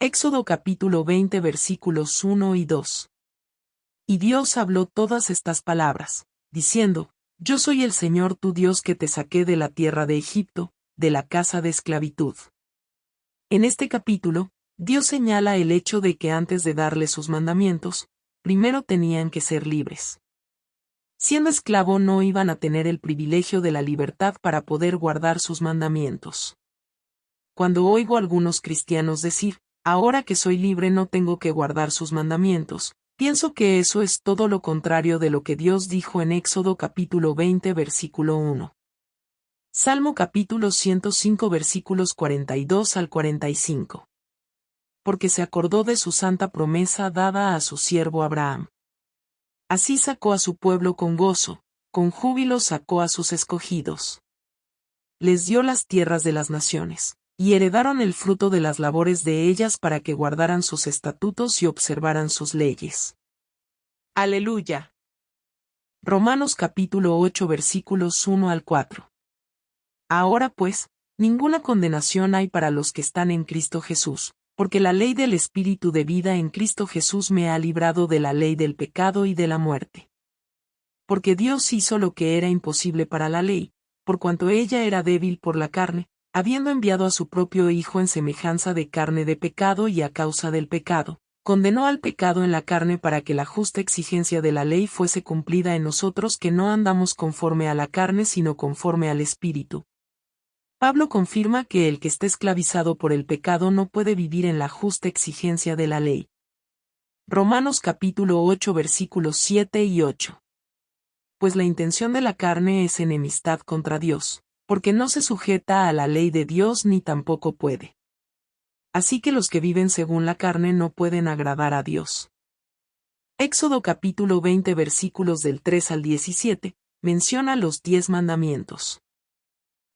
Éxodo capítulo 20 versículos 1 y 2. Y Dios habló todas estas palabras, diciendo: Yo soy el Señor tu Dios que te saqué de la tierra de Egipto, de la casa de esclavitud. En este capítulo, Dios señala el hecho de que antes de darle sus mandamientos, primero tenían que ser libres. Siendo esclavo no iban a tener el privilegio de la libertad para poder guardar sus mandamientos. Cuando oigo a algunos cristianos decir: ahora que soy libre no tengo que guardar sus mandamientos, pienso que eso es todo lo contrario de lo que Dios dijo en Éxodo capítulo 20 versículo 1. Salmo capítulo 105 versículos 42 al 45. Porque se acordó de su santa promesa dada a su siervo Abraham. Así sacó a su pueblo con gozo, con júbilo sacó a sus escogidos. Les dio las tierras de las naciones, y heredaron el fruto de las labores de ellas para que guardaran sus estatutos y observaran sus leyes. Aleluya. Romanos capítulo 8 versículos 1 al 4. Ahora pues, ninguna condenación hay para los que están en Cristo Jesús, porque la ley del Espíritu de vida en Cristo Jesús me ha librado de la ley del pecado y de la muerte. Porque Dios hizo lo que era imposible para la ley, por cuanto ella era débil por la carne, habiendo enviado a su propio Hijo en semejanza de carne de pecado y a causa del pecado, condenó al pecado en la carne para que la justa exigencia de la ley fuese cumplida en nosotros que no andamos conforme a la carne sino conforme al Espíritu. Pablo confirma que el que está esclavizado por el pecado no puede vivir en la justa exigencia de la ley. Romanos capítulo 8 versículos 7 y 8. Pues la intención de la carne es enemistad contra Dios, porque no se sujeta a la ley de Dios ni tampoco puede. Así que los que viven según la carne no pueden agradar a Dios. Éxodo capítulo 20 versículos del 3 al 17, menciona los 10 mandamientos.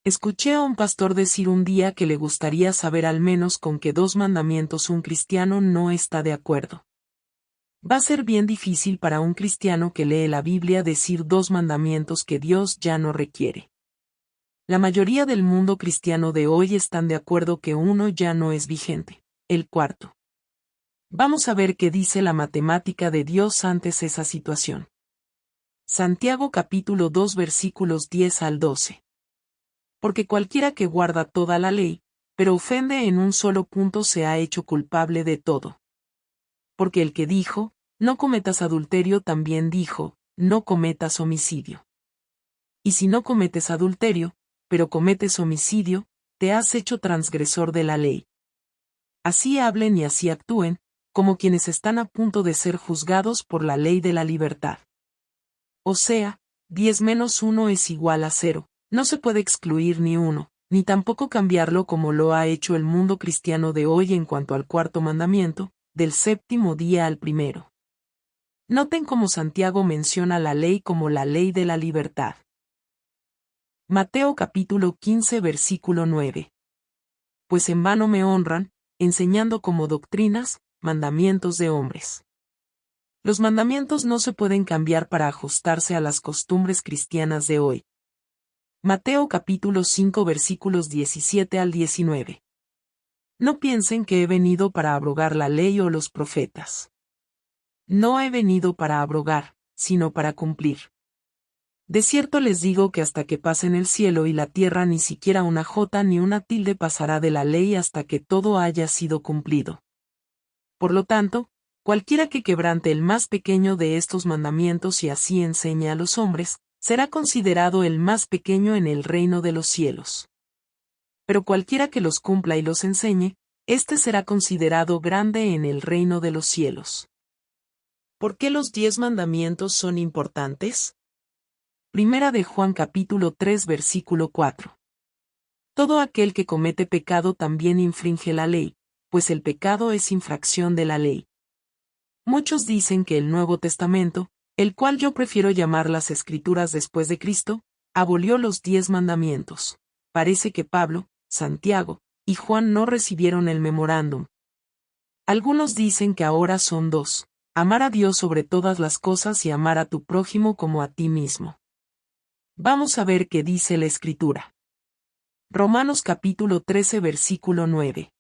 Escuché a un pastor decir un día que le gustaría saber al menos con qué 2 mandamientos un cristiano no está de acuerdo. Va a ser bien difícil para un cristiano que lee la Biblia decir 2 mandamientos que Dios ya no requiere. La mayoría del mundo cristiano de hoy están de acuerdo que uno ya no es vigente, el cuarto. Vamos a ver qué dice la matemática de Dios antes esa situación. Santiago capítulo 2 versículos 10 al 12. Porque cualquiera que guarda toda la ley, pero ofende en un solo punto se ha hecho culpable de todo. Porque el que dijo, no cometas adulterio también dijo, no cometas homicidio. Y si no cometes adulterio, pero cometes homicidio, te has hecho transgresor de la ley. Así hablen y así actúen, como quienes están a punto de ser juzgados por la ley de la libertad. O sea, 10 menos 1 es igual a 0, no se puede excluir ni uno, ni tampoco cambiarlo como lo ha hecho el mundo cristiano de hoy en cuanto al cuarto mandamiento, del séptimo día al primero. Noten cómo Santiago menciona la ley como la ley de la libertad. Mateo capítulo 15 versículo 9. Pues en vano me honran, enseñando como doctrinas, mandamientos de hombres. Los mandamientos no se pueden cambiar para ajustarse a las costumbres cristianas de hoy. Mateo capítulo 5 versículos 17 al 19. No piensen que he venido para abrogar la ley o los profetas. No he venido para abrogar, sino para cumplir. De cierto les digo que hasta que pasen el cielo y la tierra ni siquiera una jota ni una tilde pasará de la ley hasta que todo haya sido cumplido. Por lo tanto, cualquiera que quebrante el más pequeño de estos mandamientos y así enseñe a los hombres, será considerado el más pequeño en el reino de los cielos. Pero cualquiera que los cumpla y los enseñe, éste será considerado grande en el reino de los cielos. ¿Por qué los 10 mandamientos son importantes? Primera de Juan capítulo 3 versículo 4. Todo aquel que comete pecado también infringe la ley, pues el pecado es infracción de la ley. Muchos dicen que el Nuevo Testamento, el cual yo prefiero llamar las Escrituras después de Cristo, abolió los 10 mandamientos. Parece que Pablo, Santiago y Juan no recibieron el memorándum. Algunos dicen que ahora son 2, amar a Dios sobre todas las cosas y amar a tu prójimo como a ti mismo. Vamos a ver qué dice la Escritura. Romanos capítulo 13 versículo 9.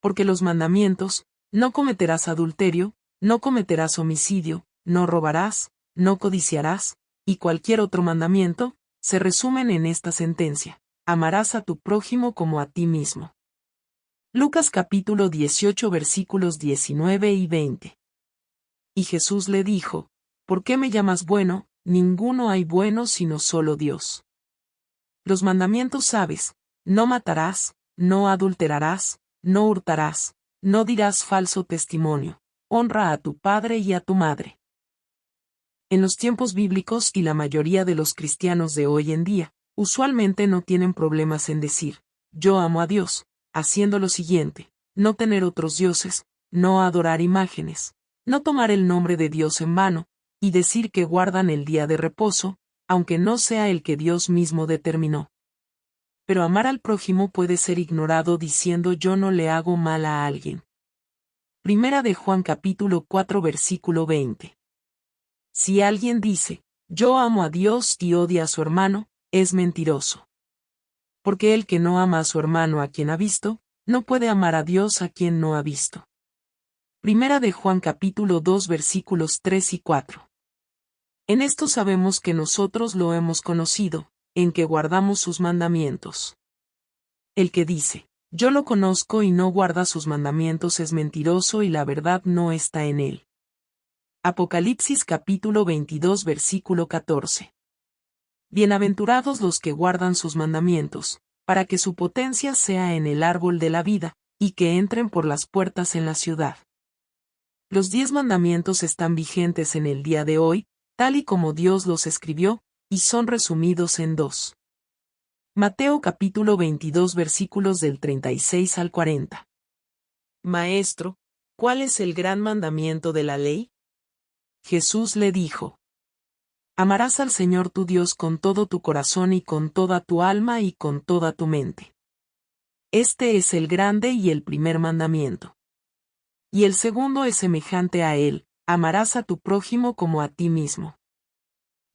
Porque los mandamientos, no cometerás adulterio, no cometerás homicidio, no robarás, no codiciarás, y cualquier otro mandamiento, se resumen en esta sentencia: amarás a tu prójimo como a ti mismo. Lucas capítulo 18 versículos 19 y 20. Y Jesús le dijo: ¿Por qué me llamas bueno? Ninguno hay bueno sino solo Dios. Los mandamientos sabes: no matarás, no adulterarás, no hurtarás, no dirás falso testimonio, honra a tu padre y a tu madre. En los tiempos bíblicos y la mayoría de los cristianos de hoy en día, usualmente no tienen problemas en decir: yo amo a Dios, haciendo lo siguiente: no tener otros dioses, no adorar imágenes, no tomar el nombre de Dios en vano, y decir que guardan el día de reposo, aunque no sea el que Dios mismo determinó. Pero amar al prójimo puede ser ignorado diciendo: yo no le hago mal a alguien. Primera de Juan capítulo 4 versículo 20. Si alguien dice: yo amo a Dios y odia a su hermano, es mentiroso. Porque el que no ama a su hermano a quien ha visto, no puede amar a Dios a quien no ha visto. Primera de Juan capítulo 2 versículos 3 y 4. En esto sabemos que nosotros lo hemos conocido, en que guardamos sus mandamientos. El que dice: yo lo conozco y no guarda sus mandamientos es mentiroso y la verdad no está en él. Apocalipsis capítulo 22 versículo 14. Bienaventurados los que guardan sus mandamientos, para que su potencia sea en el árbol de la vida, y que entren por las puertas en la ciudad. Los 10 mandamientos están vigentes en el día de hoy, tal y como Dios los escribió, y son resumidos en 2. Mateo capítulo 22 versículos del 36 al 40. Maestro, ¿cuál es el gran mandamiento de la ley? Jesús le dijo: amarás al Señor tu Dios con todo tu corazón y con toda tu alma y con toda tu mente. Este es el grande y el primer mandamiento. Y el segundo es semejante a él: amarás a tu prójimo como a ti mismo.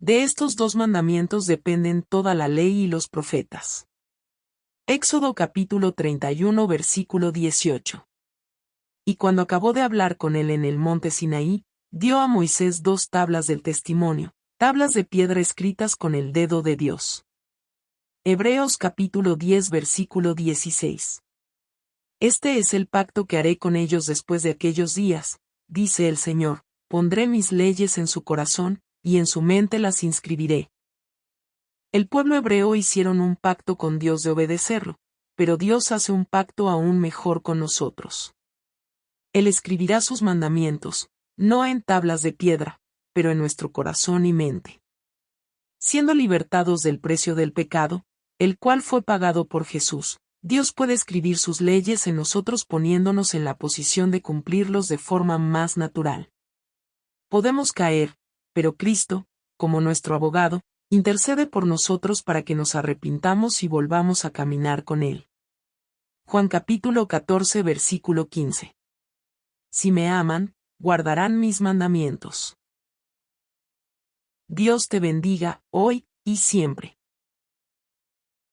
De estos 2 mandamientos dependen toda la ley y los profetas. Éxodo capítulo 31 versículo 18. Y cuando acabó de hablar con él en el monte Sinaí, dio a Moisés 2 tablas del testimonio, tablas de piedra escritas con el dedo de Dios. Hebreos capítulo 10 versículo 16. Este es el pacto que haré con ellos después de aquellos días, dice el Señor: pondré mis leyes en su corazón, y en su mente las inscribiré. El pueblo hebreo hicieron un pacto con Dios de obedecerlo, pero Dios hace un pacto aún mejor con nosotros. Él escribirá sus mandamientos, no en tablas de piedra, pero en nuestro corazón y mente. Siendo libertados del precio del pecado, el cual fue pagado por Jesús, Dios puede escribir sus leyes en nosotros poniéndonos en la posición de cumplirlos de forma más natural. Podemos caer, pero Cristo, como nuestro abogado, intercede por nosotros para que nos arrepintamos y volvamos a caminar con Él. Juan capítulo 14 versículo 15. Si me aman, guardarán mis mandamientos. Dios te bendiga, hoy y siempre.